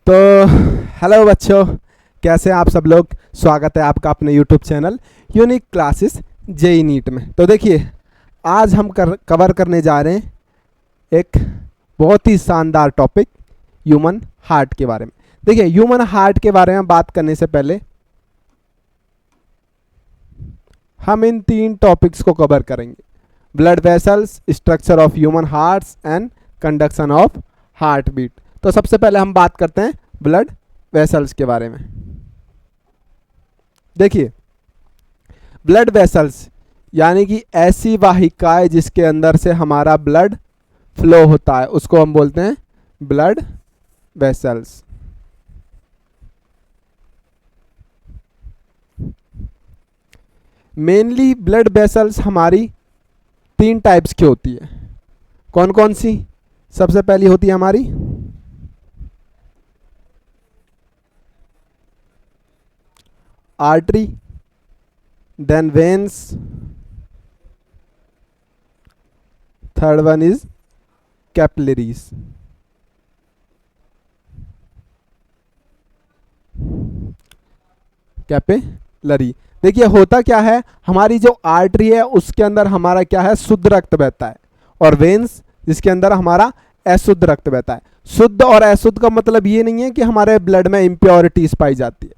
तो हेलो बच्चों, कैसे हैं आप सब लोग। स्वागत है आपका अपने YouTube channel unique classes JEE NEET में। तो देखिए, आज हम कवर करने जा रहे हैं एक बहुत ही शानदार टॉपिक, ह्यूमन हार्ट के बारे में। देखिए, ह्यूमन हार्ट के बारे में बात करने से पहले हम इन 3 टॉपिक्स को कवर करेंगे: blood vessels, structure of human hearts and conduction of heart beat. तो सबसे पहले हम बात करते हैं ब्लड वेसल्स के बारे में। देखिए, ब्लड वेसल्स यानी कि ऐसी वाहिकाएं जिसके अंदर से हमारा ब्लड फ्लो होता है, उसको हम बोलते हैं blood vessels. Mainly blood vessels हमारी 3 टाइप्स की होती है। कौन कौन सी? सबसे पहली होती है हमारी artery, then veins, third one is capillaries. Capillary, देखिए होता क्या है, हमारी जो आर्टरी है उसके अंदर हमारा क्या है, शुद्ध रक्त बहता है, और वेन्स जिसके अंदर हमारा अशुद्ध रक्त बहता है। शुद्ध और अशुद्ध का मतलब ये नहीं है कि हमारे ब्लड में इम्प्योरिटीज पाई जाती है।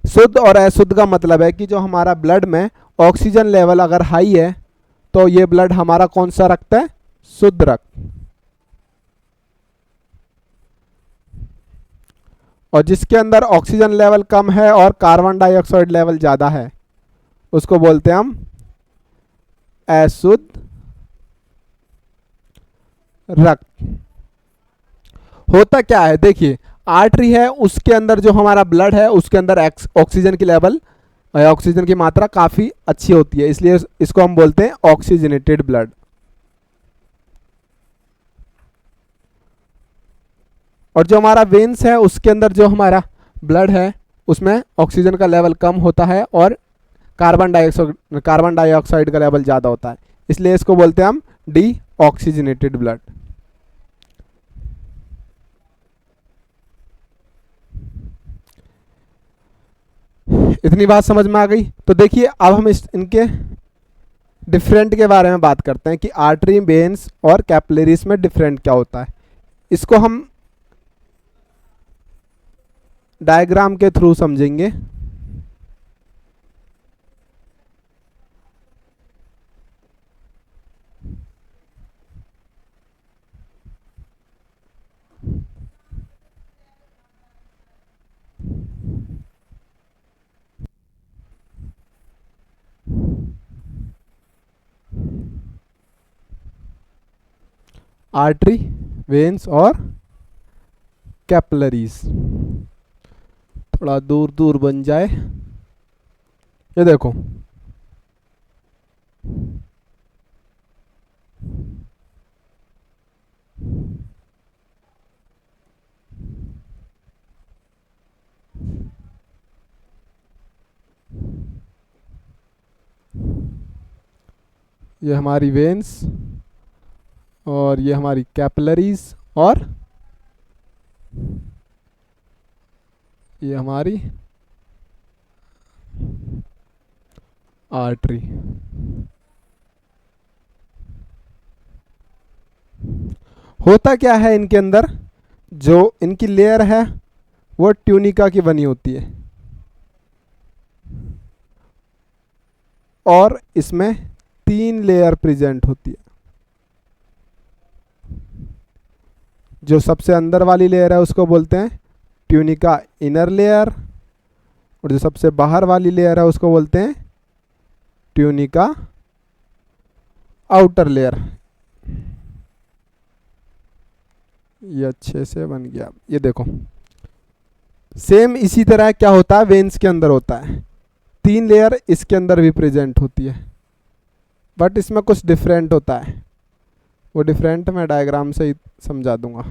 शुद्ध और अशुद्ध का मतलब है कि जो हमारा ब्लड में ऑक्सीजन लेवल अगर हाई है तो ये ब्लड हमारा कौन सा रक्त है, शुद्ध रक्त। और जिसके अंदर ऑक्सीजन लेवल कम है और कार्बन डाइऑक्साइड लेवल ज्यादा है उसको बोलते हैं हम अशुद्ध रक्त। होता क्या है, देखिए आर्टरी है उसके अंदर जो हमारा ब्लड है उसके अंदर ऑक्सीजन की लेवल, ऑक्सीजन की मात्रा काफी अच्छी होती है, इसलिए इसको हम बोलते हैं ऑक्सीजनेटेड ब्लड। और जो हमारा वेन्स है उसके अंदर जो हमारा ब्लड है उसमें ऑक्सीजन का लेवल कम होता है और कार्बन डाइऑक्साइड का लेवल ज़्यादा होता है, इसलिए इसको बोलते हैं हम डी ऑक्सीजनेटेड ब्लड। इतनी बात समझ में आ गई। तो देखिए, अब हम इनके डिफरेंट के बारे में बात करते हैं कि आर्टरी, वेन्स और कैपिलरीज में डिफरेंट क्या होता है। इसको हम डायग्राम के थ्रू समझेंगे। आर्टरी, वेन्स और कैपिलरीज। थोड़ा दूर दूर बन जाए। ये देखो, ये हमारी वेन्स और ये हमारी कैपिलरीज और ये हमारी आर्टरी। होता क्या है, इनके अंदर जो इनकी लेयर है वो ट्यूनिका की बनी होती है और इसमें 3 लेयर प्रेजेंट होती है। जो सबसे अंदर वाली लेयर है उसको बोलते हैं ट्यूनिका इनर लेयर, और जो सबसे बाहर वाली लेयर है उसको बोलते हैं ट्यूनिका आउटर लेयर। ये अच्छे से बन गया। ये देखो, सेम इसी तरह क्या होता है वेन्स के अंदर होता है, 3 लेयर इसके अंदर भी प्रेजेंट होती है, बट इसमें कुछ डिफरेंट होता है। वो डिफरेंट मैं डायग्राम से ही समझा दूंगा।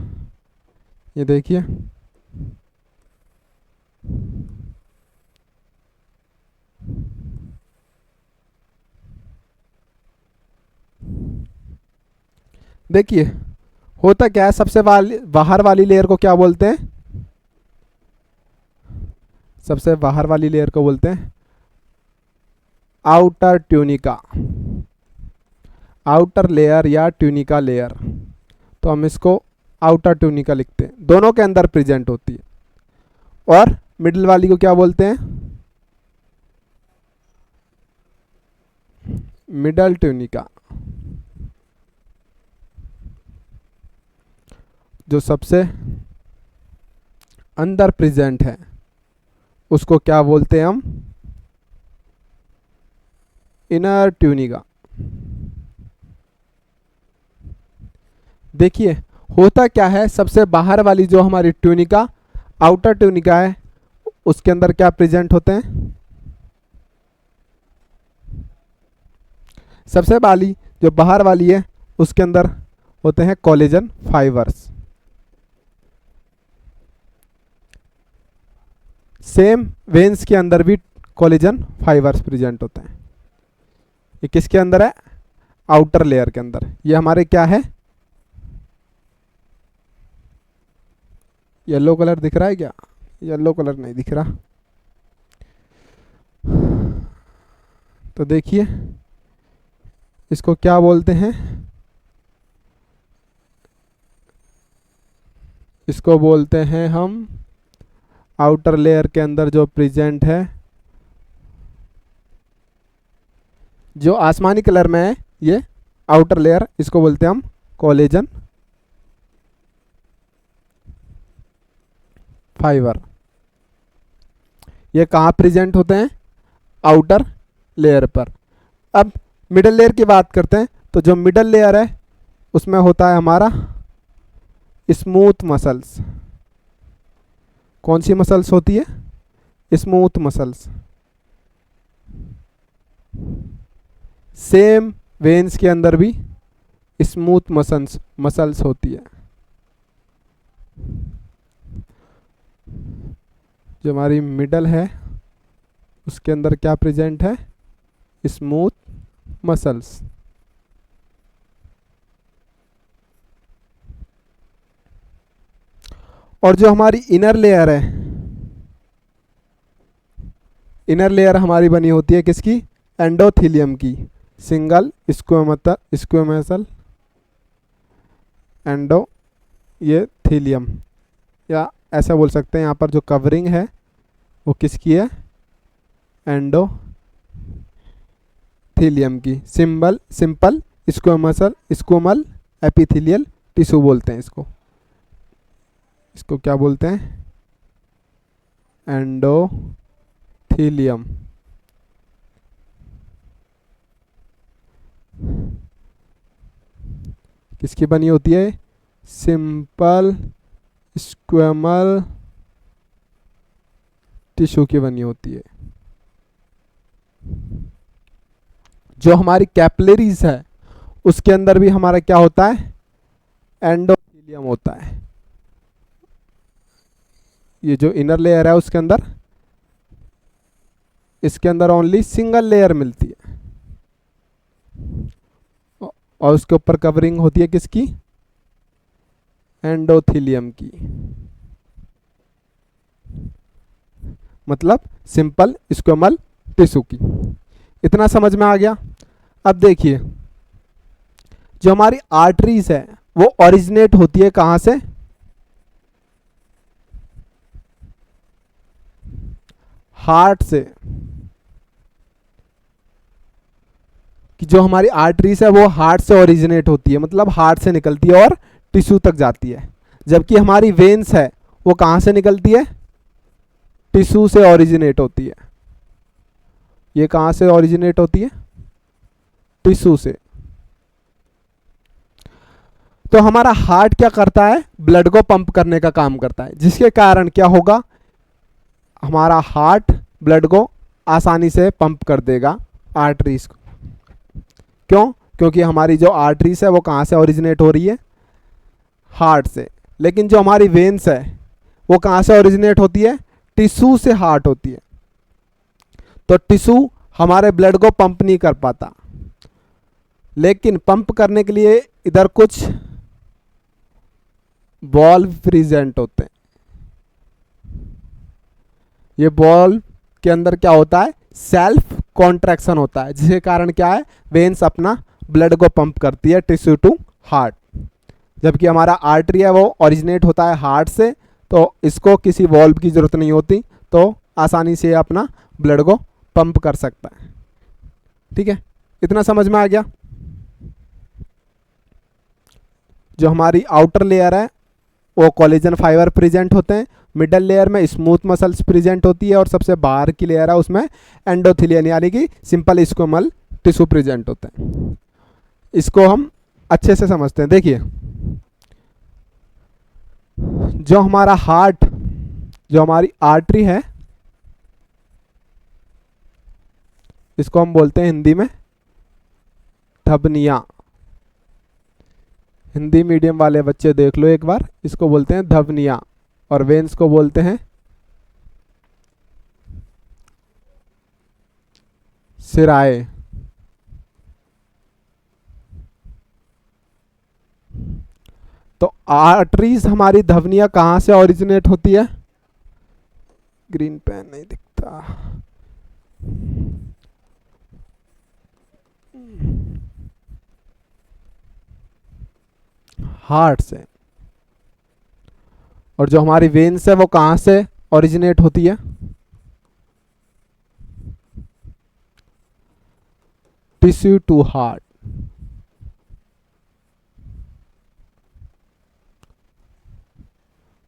ये देखिए, देखिए होता क्या है, सबसे बाहर वाली लेयर को क्या बोलते हैं, सबसे बाहर वाली लेयर को बोलते हैं आउटर ट्यूनिका, आउटर लेयर या ट्यूनिका लेयर। तो हम इसको आउटर ट्यूनिका लिखते हैं, दोनों के अंदर प्रेजेंट होती है। और मिडिल वाली को क्या बोलते हैं? Middle tunica. जो सबसे अंदर प्रेजेंट है उसको क्या बोलते हैं हम? Inner tunica. देखिए होता क्या है, सबसे बाहर वाली जो हमारी ट्यूनिका, आउटर ट्यूनिका है, उसके अंदर क्या प्रेजेंट होते हैं? सबसे वाली जो बाहर वाली है उसके अंदर होते हैं कोलेजन फाइबर्स। सेम वेन्स के अंदर भी कोलेजन फाइबर्स प्रेजेंट होते हैं। ये किसके अंदर है? आउटर लेयर के अंदर। ये हमारे क्या है? येलो कलर दिख रहा है क्या? येलो कलर नहीं दिख रहा। तो देखिए इसको क्या बोलते हैं? इसको बोलते हैं हम आउटर लेयर के अंदर जो प्रेजेंट है, जो आसमानी कलर में है, ये आउटर लेयर, इसको बोलते हैं हम कोलेजन फाइबर। ये कहाँ प्रेजेंट होते हैं? आउटर लेयर पर। अब मिडल लेयर की बात करते हैं। तो जो मिडल लेयर है उसमें होता है हमारा स्मूथ मसल्स। कौन सी मसल्स होती है? Smooth muscles. सेम वेन्स के अंदर भी स्मूथ मसल्स होती है। जो हमारी मिडल है उसके अंदर क्या प्रेजेंट है? Smooth muscles. और जो हमारी इनर लेयर है, इनर लेयर हमारी बनी होती है किसकी? एंडोथीलियम की। सिंगल स्क्वेमसल एंडो, ये थीलियम, या ऐसा बोल सकते हैं यहाँ पर जो कवरिंग है वो किसकी है? एंडोथीलियम की। सिंपल स्क्वेमल एपिथेलियल टिश्यू बोलते हैं इसको। इसको क्या बोलते हैं? एंडोथीलियम। किसकी बनी होती है? सिंपल स्क्वेमल टिश्यू की बनी होती है। जो हमारी कैपिलरीज है उसके अंदर भी हमारा क्या होता है? एंडोथीलियम होता है। ये जो इनर लेयर है उसके अंदर, इसके अंदर ओनली सिंगल लेयर मिलती है और उसके ऊपर कवरिंग होती है किसकी? एंडोथीलियम की। मतलब सिंपल स्क्वेमल टिश्यू की। इतना समझ में आ गया? अब देखिए जो हमारी आर्टरीज है वो ओरिजिनेट होती है कहां से? हार्ट से। कि जो हमारी आर्टरीज है वो हार्ट से ओरिजिनेट होती है, मतलब हार्ट से निकलती है और टिश्यू तक जाती है। जबकि हमारी वेन्स है वो कहां से निकलती है? टिश्यू से ओरिजिनेट होती है। ये कहां से ओरिजिनेट होती है? टिश्यू से। तो हमारा हार्ट क्या करता है? ब्लड को पंप करने का काम करता है, जिसके कारण क्या होगा? हमारा हार्ट ब्लड को आसानी से पंप कर देगा आर्टरीज को। क्यों? क्योंकि हमारी जो आर्टरीज है वो कहाँ से ओरिजिनेट हो रही है? हार्ट से। लेकिन जो हमारी वेन्स है वो कहाँ से ओरिजिनेट होती है? टिश्यू से हार्ट होती है। तो टिश्यू हमारे ब्लड को पंप नहीं कर पाता, लेकिन पंप करने के लिए इधर कुछ वाल्व प्रेजेंट होते हैं। ये वॉल्व के अंदर क्या होता है, सेल्फ कॉन्ट्रैक्शन होता है, जिसके कारण क्या है, वेन्स अपना ब्लड को पंप करती है टिश्यू टू हार्ट। जबकि हमारा आर्टरी है वो ओरिजिनेट होता है हार्ट से, तो इसको किसी वॉल्व की ज़रूरत नहीं होती, तो आसानी से अपना ब्लड को पंप कर सकता है। ठीक है, इतना समझ में आ गया। जो हमारी आउटर लेयर है वो कोलेजन फाइबर प्रेजेंट होते हैं, मिडल लेयर में स्मूथ मसल्स प्रेजेंट होती है, और सबसे बाहर की लेयर है उसमें एंडोथेलियन यानी कि सिंपल स्क्वेमल टिश्यू प्रेजेंट होते हैं। इसको हम अच्छे से समझते हैं। देखिए, जो हमारा हार्ट, जो हमारी आर्टरी है, इसको हम बोलते हैं हिंदी में धमनियाँ। हिंदी मीडियम वाले बच्चे देख लो एक बार, इसको बोलते हैं धमनियाँ, और वेन्स को बोलते हैं सिराए। तो आर्टरीज हमारी धमनियाँ कहाँ से ओरिजिनेट होती है, ग्रीन पेन नहीं दिखता, हार्ट से। और जो हमारी वेन्स है वो कहाँ से ओरिजिनेट होती है, टिश्यू टू हार्ट।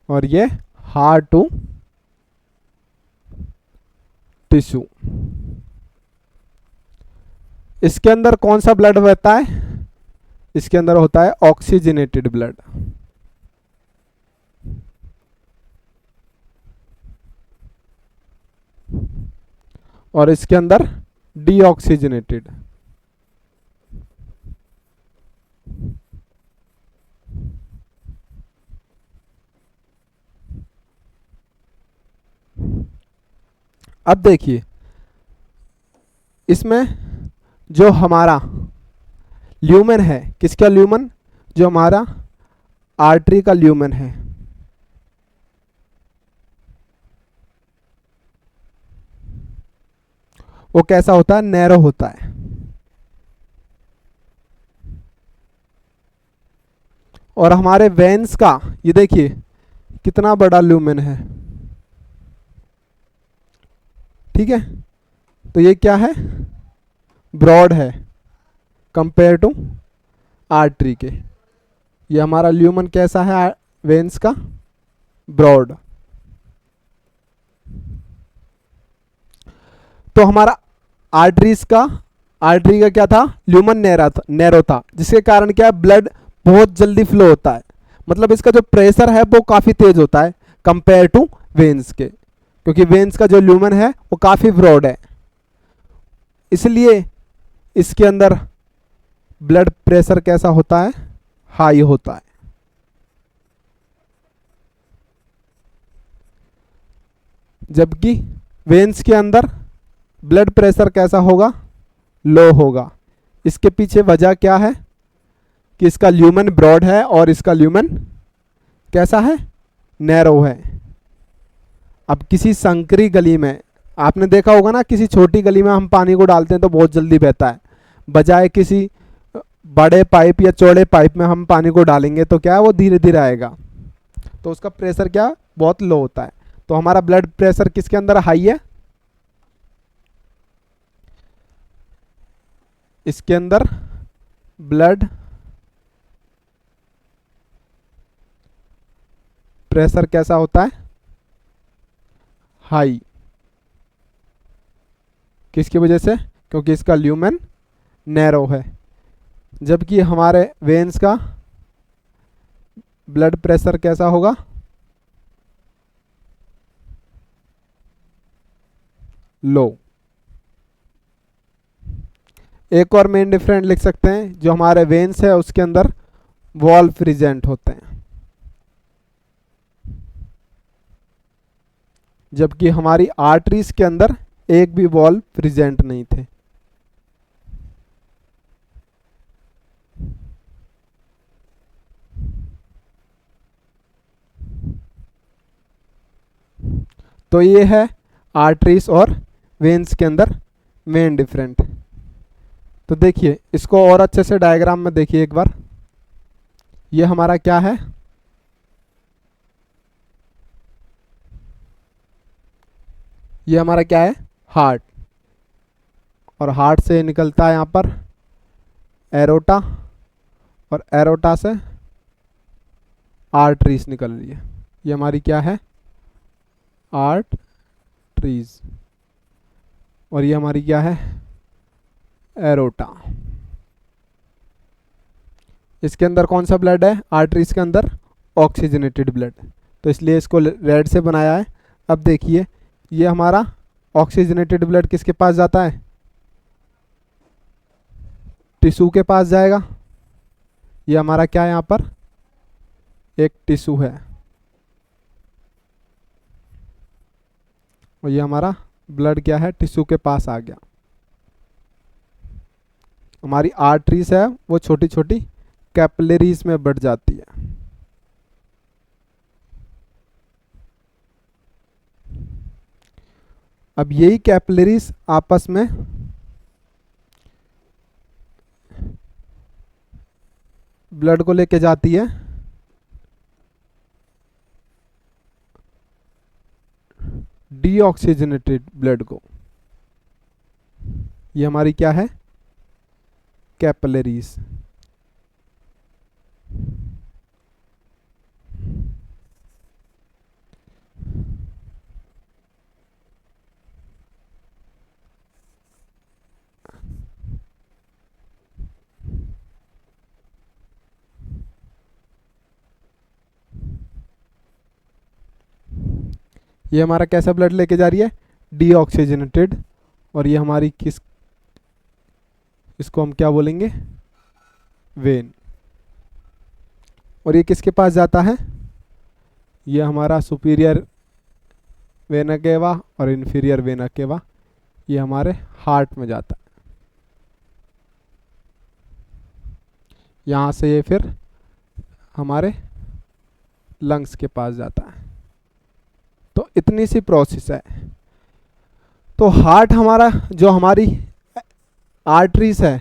और ये हार्ट टू टिश्यू। इसके अंदर कौन सा ब्लड बहता है, इसके अंदर होता है ऑक्सीजनेटेड ब्लड, और इसके अंदर डीऑक्सीजनेटेड। अब देखिए, इसमें जो हमारा ल्यूमेन है, किसका ल्यूमेन, जो हमारा आर्टरी का ल्यूमेन है, वो कैसा होता है, नैरो होता है। और हमारे वेन्स का ये देखिए कितना बड़ा ल्यूमेन है। ठीक है, तो ये क्या है, ब्रॉड है कंपेयर टू आर्टरी के। ये हमारा ल्यूमेन कैसा है वेन्स का, ब्रॉड। तो हमारा आर्टरी का क्या था, ल्यूमेन नैरो था, जिसके कारण क्या है, ब्लड बहुत जल्दी फ्लो होता है। मतलब इसका जो प्रेशर है वो काफ़ी तेज होता है कंपेयर टू वेन्स के, क्योंकि वेन्स का जो ल्यूमेन है वो काफ़ी ब्रॉड है, इसलिए इसके अंदर ब्लड प्रेशर कैसा होता है, हाई होता है। जबकि वेन्स के अंदर ब्लड प्रेशर कैसा होगा, लो होगा। इसके पीछे वजह क्या है कि इसका ल्यूमेन ब्रॉड है और इसका ल्यूमेन कैसा है, नैरो है। अब किसी संकरी गली में आपने देखा होगा ना, किसी छोटी गली में हम पानी को डालते हैं तो बहुत जल्दी बहता है, बजाय किसी बड़े पाइप या चौड़े पाइप में हम पानी को डालेंगे तो क्या है, वो धीरे धीरे आएगा, तो उसका प्रेशर क्या, बहुत लो होता है। तो हमारा ब्लड प्रेशर किसके अंदर हाई है, इसके अंदर ब्लड प्रेशर कैसा होता है, हाई। किसकी वजह से, क्योंकि इसका ल्यूमेन नैरो है। जबकि हमारे वेन्स का ब्लड प्रेशर कैसा होगा, लो। एक और मेन डिफरेंस लिख सकते हैं, जो हमारे वेन्स है उसके अंदर वॉल्व प्रेजेंट होते हैं, जबकि हमारी आर्टरीज के अंदर एक भी वॉल्व प्रेजेंट नहीं थे। तो ये है आर्टरीज और वेन्स के अंदर मेन डिफरेंट। तो देखिए इसको और अच्छे से डायग्राम में देखिए एक बार। ये हमारा क्या है, ये हमारा क्या है, हार्ट, और हार्ट से निकलता है यहाँ पर एरोटा, और एरोटा से आर्टरीज निकल रही है। ये हमारी क्या है, आर्टरीज, और ये हमारी क्या है, एरोटा। इसके अंदर कौन सा ब्लड है, आर्टरीज के अंदर ऑक्सीजनेटेड ब्लड, तो इसलिए इसको रेड से बनाया है। अब देखिए ये हमारा ऑक्सीजनेटेड ब्लड किसके पास जाता है, टिश्यू के पास जाएगा। ये हमारा क्या है, यहाँ पर एक टिश्यू है, और ये हमारा ब्लड क्या है, टिश्यू के पास आ गया। हमारी आर्टरीज है वो छोटी छोटी कैपिलरीज में बढ़ जाती है। अब यही कैपिलरीज आपस में ब्लड को लेके जाती है डीऑक्सीजनेटेड ब्लड को। ये हमारी क्या है, कैपिलरीज। ये हमारा कैसा ब्लड लेके जा रही है, डीऑक्सीजनेटेड, और ये हमारी किस, इसको हम क्या बोलेंगे, वेन। और ये किसके पास जाता है, ये हमारा सुपीरियर वेना केवा और इन्फीरियर वेना केवा, ये हमारे हार्ट में जाता है। यहाँ से ये फिर हमारे लंग्स के पास जाता है। तो इतनी सी प्रोसेस है। तो हार्ट हमारा, जो हमारी आर्टरीज है,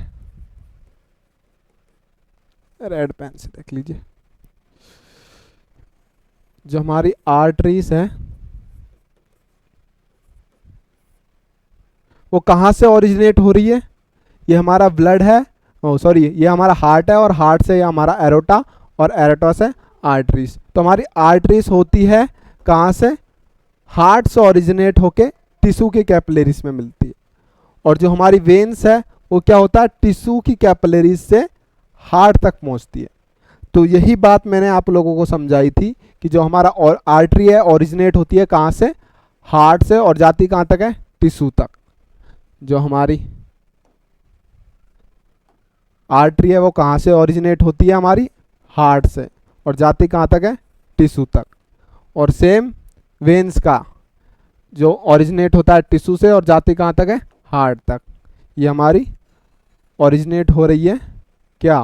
रेड पेन से देख लीजिए, जो हमारी आर्टरीज है वो कहाँ से ओरिजिनेट हो रही है, ये हमारा ब्लड है, सॉरी ये हमारा हार्ट है, और हार्ट से ये हमारा एरोटा, और एरोटा से आर्टरीज। तो हमारी आर्टरीज होती है कहाँ से, हार्ट से ओरिजिनेट होके टिश्यू के कैपिलरीज में मिलती है। और जो हमारी वेन्स है वो क्या होता है, टिश्यू की कैपिलरीज से हार्ट तक पहुंचती है। तो यही बात मैंने आप लोगों को समझाई थी कि जो हमारा और आर्टरी है ओरिजिनेट होती है कहाँ से, हार्ट से, और जाती कहाँ तक है, टिश्यू तक। जो हमारी आर्टरी है वो कहाँ से ओरिजिनेट होती है, हमारी हार्ट से, और जाती कहाँ तक है, टिश्यू तक। और सेम वेन्स का जो ओरिजिनेट होता है टिश्यू से, और जाती कहाँ तक है, हार्ट तक। ये हमारी ओरिजिनेट हो रही है क्या,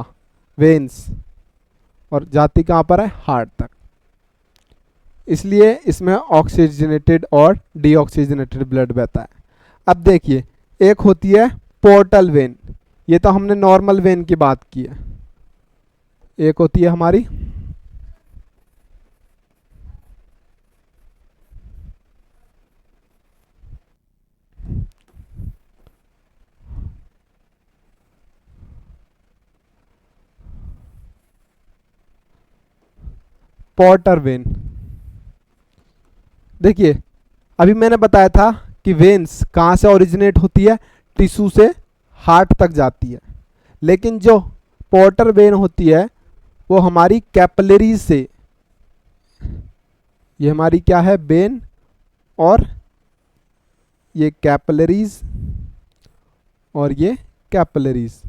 वेन्स, और जाती कहाँ पर है, हार्ट तक। इसलिए इसमें ऑक्सीजनेटेड और डीऑक्सीजनेटेड ब्लड बहता है। अब देखिए एक होती है पोर्टल वेन, ये तो हमने नॉर्मल वेन की बात की है। एक होती है हमारी पोर्टर वेन। देखिए अभी मैंने बताया था कि वेन्स कहाँ से ओरिजिनेट होती है, टिश्यू से हार्ट तक जाती है। लेकिन जो पोर्टर वेन होती है वो हमारी कैपिलरीज से, ये हमारी क्या है, वेन, और ये कैपिलरीज, और ये कैपिलरीज।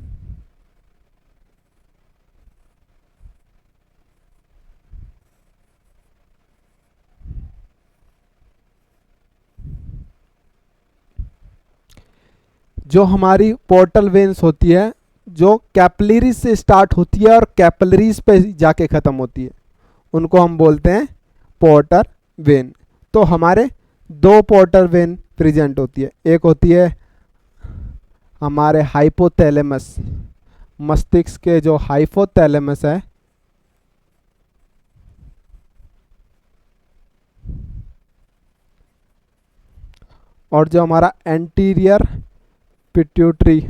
जो हमारी पोर्टल वेन्स होती है जो कैपिलरीज से स्टार्ट होती है और कैपिलरीज पे जाके ख़त्म होती है, उनको हम बोलते हैं पोर्टर वेन। तो हमारे दो पोर्टर वेन प्रेजेंट होती है। एक होती है हमारे हाइपोथैलेमस, मस्तिष्क के जो हाइपोथैलेमस है, और जो हमारा एंटीरियर पिट्यूटरी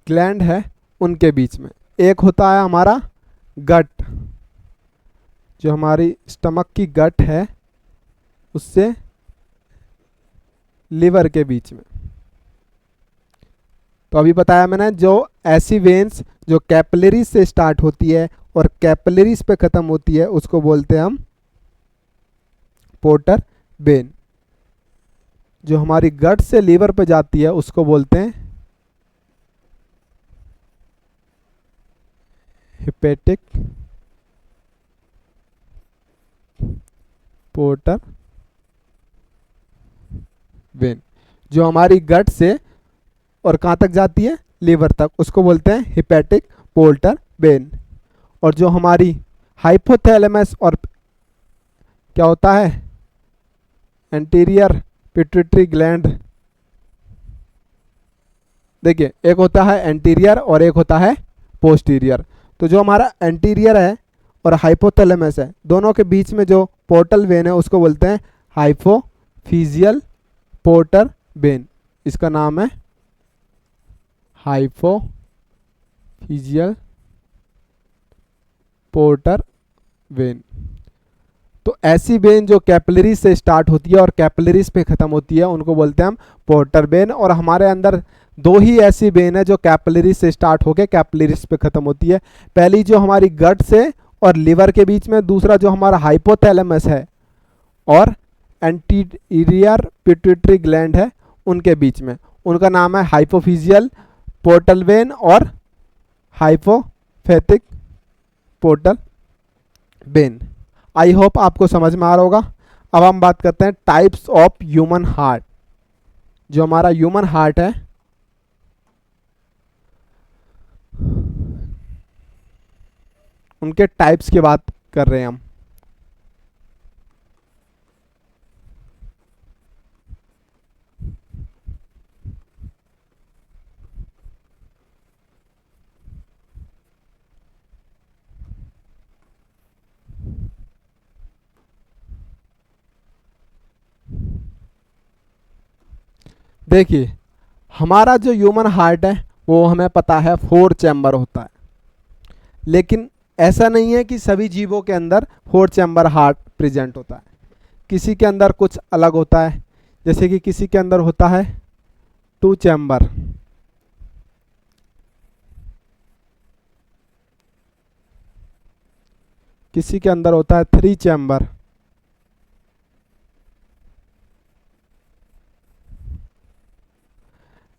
ग्लैंड है, उनके बीच में। एक होता है हमारा गट, जो हमारी स्टमक की गट है उससे लिवर के बीच में। तो अभी बताया मैंने, जो ऐसी वेन्स जो कैपिलरीज से स्टार्ट होती है और कैपिलरीज पे खत्म होती है उसको बोलते हैं हम पोर्टर वेन। जो हमारी गट से लीवर पे जाती है उसको बोलते हैं हेपेटिक पोर्टर वेन। जो हमारी गट से और कहाँ तक जाती है, लीवर तक, उसको बोलते हैं हेपेटिक पोर्टर वेन। और जो हमारी हाइपोथैलेमस और क्या होता है एंटीरियर पिट्यूटरी ग्लैंड, देखिए एक होता है एंटीरियर और एक होता है पोस्टीरियर। तो जो हमारा एंटीरियर है और हाइपोथैलेमस है, दोनों के बीच में जो पोर्टल वेन है उसको बोलते हैं हाइपोफिजियल पोर्टर वेन। इसका नाम है हाइपोफिजियल पोर्टर वेन। तो ऐसी वेन जो कैपिलरीज से स्टार्ट होती है और कैपिलरीज पे खत्म होती है उनको बोलते हैं हम पोर्टर वेन। और हमारे अंदर दो ही ऐसी वेन है जो कैपिलरीज से स्टार्ट होकर कैपिलरीज पे खत्म होती है। पहली जो हमारी गट से और लिवर के बीच में, दूसरा जो हमारा हाइपोथैलेमस है और एंटीरियर पिट्यूटरी ग्लैंड है उनके बीच में। उनका नाम है हाइपोफिजियल पोर्टल वेन और हाइपोफैथिक पोर्टल वेन। आई होप आपको समझ में आ रहा होगा। अब हम बात करते हैं टाइप्स ऑफ ह्यूमन हार्ट। जो हमारा ह्यूमन हार्ट है उनके टाइप्स की बात कर रहे हैं हम। देखिए हमारा जो ह्यूमन हार्ट है वो हमें पता है 4 चैम्बर होता है, लेकिन ऐसा नहीं है कि सभी जीवों के अंदर 4 चैम्बर हार्ट प्रेजेंट होता है। किसी के अंदर कुछ अलग होता है, जैसे कि किसी के अंदर होता है 2 चैम्बर, किसी के अंदर होता है 3 चैम्बर,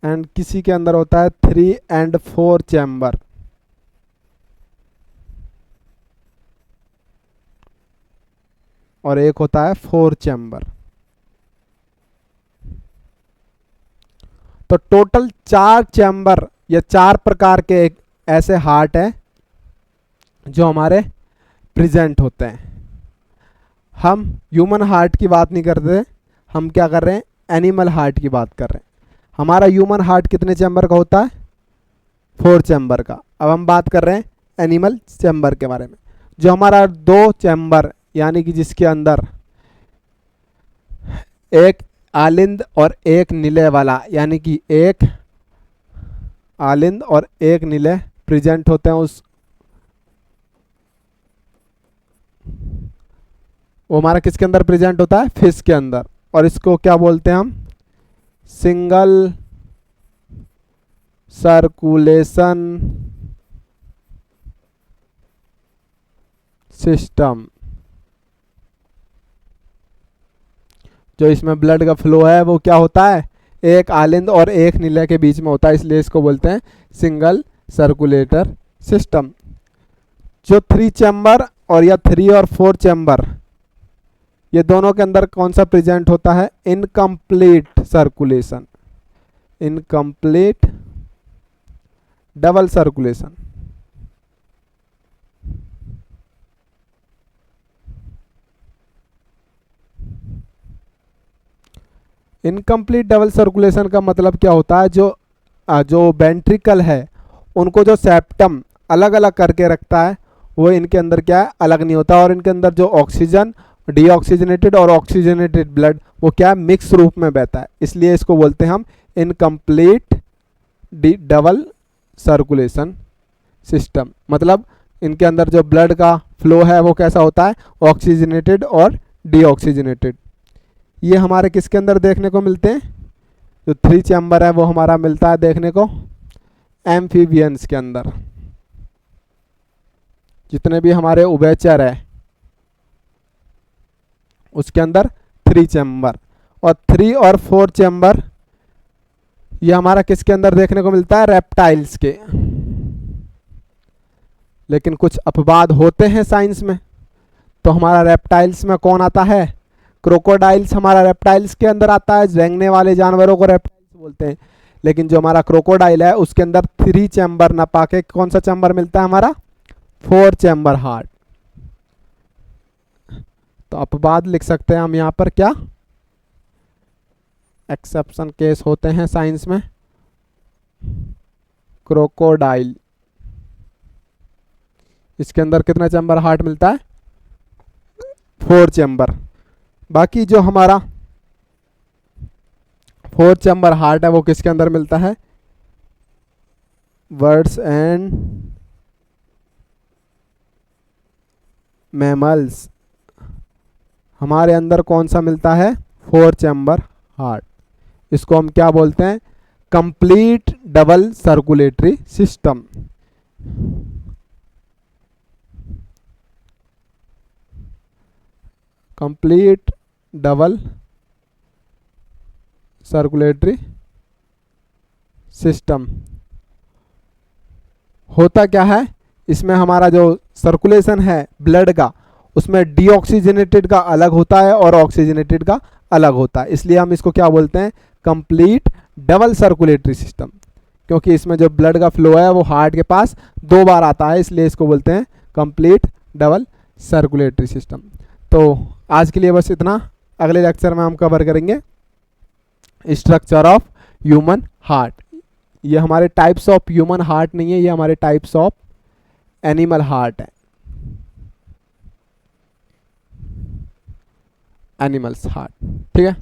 एंड किसी के अंदर होता है 3 and 4 चैम्बर। और एक होता है 4 चैम्बर। तो टोटल 4 चैम्बर या 4 प्रकार के एक ऐसे हार्ट है जो हमारे प्रेजेंट होते हैं। हम ह्यूमन हार्ट की बात नहीं करते, हम क्या कर रहे हैं, एनिमल हार्ट की बात कर रहे हैं। हमारा ह्यूमन हार्ट कितने चैम्बर का होता है, 4 चैम्बर का। अब हम बात कर रहे हैं एनिमल चैम्बर के बारे में। जो हमारा 2 चैम्बर यानी कि जिसके अंदर एक आलिंद और एक निलय वाला, यानी कि एक आलिंद और एक निलय प्रेजेंट होते हैं, उस वो हमारा किसके अंदर प्रेजेंट होता है, फिश के अंदर। और इसको क्या बोलते हैं हम, सिंगल सर्कुलेशन सिस्टम। जो इसमें ब्लड का फ्लो है वो क्या होता है, एक आलिंद और एक निलय के बीच में होता है, इसलिए इसको बोलते हैं सिंगल सर्कुलेटर सिस्टम। जो 3 चैम्बर और या 3 और 4 चैम्बर, ये दोनों के अंदर कौन सा प्रेजेंट होता है, incomplete circulation, incomplete double circulation. Incomplete double circulation का मतलब क्या होता है, जो वेंट्रिकल है उनको जो सेप्टम अलग अलग करके रखता है वो इनके अंदर क्या है, अलग नहीं होता, और इनके अंदर जो ऑक्सीजन, डीऑक्सीजनेटेड और ऑक्सीजनेटेड ब्लड वो क्या है, मिक्स रूप में बहता है, इसलिए इसको बोलते हैं हम इनकम्प्लीट डबल सर्कुलेशन सिस्टम। मतलब इनके अंदर जो ब्लड का फ्लो है वो कैसा होता है, ऑक्सीजनेटेड और डीऑक्सीजनेटेड। ये हमारे किसके अंदर देखने को मिलते हैं, जो 3 चैम्बर है वो हमारा मिलता है देखने को एम्फीबियंस के अंदर। जितने भी हमारे उभयचर है उसके अंदर 3 चैम्बर, और 3 और 4 चैम्बर ये हमारा किसके अंदर देखने को मिलता है, रेप्टाइल्स के। लेकिन कुछ अपवाद होते हैं साइंस में, तो हमारा रेप्टाइल्स में कौन आता है, क्रोकोडाइल्स हमारा रेप्टाइल्स के अंदर आता है, रेंगने वाले जानवरों को रेप्टाइल्स बोलते हैं। लेकिन जो हमारा क्रोकोडाइल है उसके अंदर 3 चैम्बर ना पाके कौन सा चैम्बर मिलता है, हमारा 4 चैम्बर हार्ट। तो अपवाद लिख सकते हैं हम यहाँ पर, क्या एक्सेप्शन केस होते हैं साइंस में। क्रोकोडाइल, इसके अंदर कितना चैम्बर हार्ट मिलता है, 4 चैम्बर। बाकी जो हमारा 4 चैम्बर हार्ट है वो किसके अंदर मिलता है, बर्ड्स एंड मैमल्स। हमारे अंदर कौन सा मिलता है, 4 चैम्बर हार्ट। इसको हम क्या बोलते हैं, complete double circulatory system. Complete double circulatory system. होता क्या है, इसमें हमारा जो सर्कुलेशन है ब्लड का उसमें डीऑक्सीजनेटेड का अलग होता है और ऑक्सीजनेटेड का अलग होता है, इसलिए हम इसको क्या बोलते हैं, कंप्लीट डबल सर्कुलेटरी सिस्टम। क्योंकि इसमें जो ब्लड का फ्लो है वो हार्ट के पास 2 बार आता है, इसलिए इसको बोलते हैं कंप्लीट डबल सर्कुलेटरी सिस्टम। तो आज के लिए बस इतना, अगले लेक्चर में हम कवर करेंगे स्ट्रक्चर ऑफ ह्यूमन हार्ट। ये हमारे टाइप्स ऑफ ह्यूमन हार्ट नहीं है, ये हमारे टाइप्स ऑफ एनिमल हार्ट है, एनिमल्स हार्ट। ठीक है।